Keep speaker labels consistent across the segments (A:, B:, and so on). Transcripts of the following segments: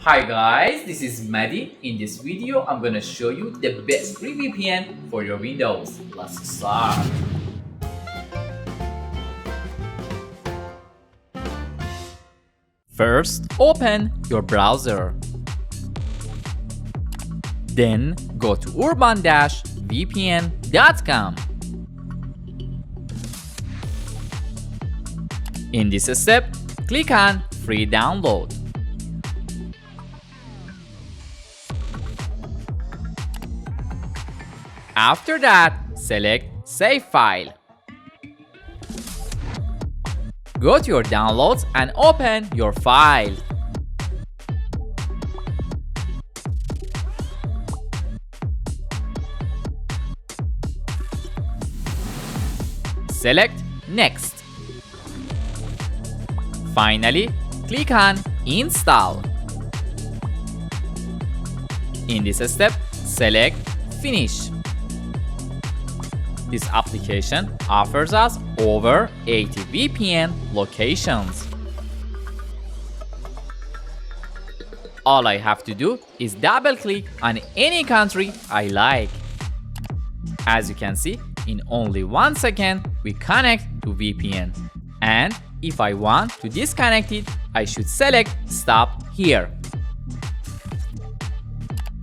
A: Hi guys, this is Maddie. In this video, I'm gonna show you the best free VPN for your Windows. Let's start. First, open your browser. Then go to urban-vpn.com. In this step, click on Free Download. After that, select Save File. Go to your downloads and open your file. Select Next. Finally, click on Install. In this step, select Finish. This application offers us over 80 VPN locations. All I have to do is double-click on any country I like. As you can see, in only 1 second, we connect to VPN. And if I want to disconnect it, I should select Stop here.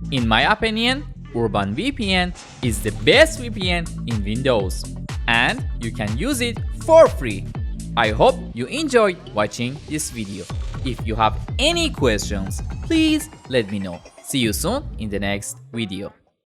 A: In my opinion, Urban VPN is the best VPN in Windows, and you can use it for free. I hope you enjoyed watching this video. If you have any questions, please let me know. See you soon in the next video.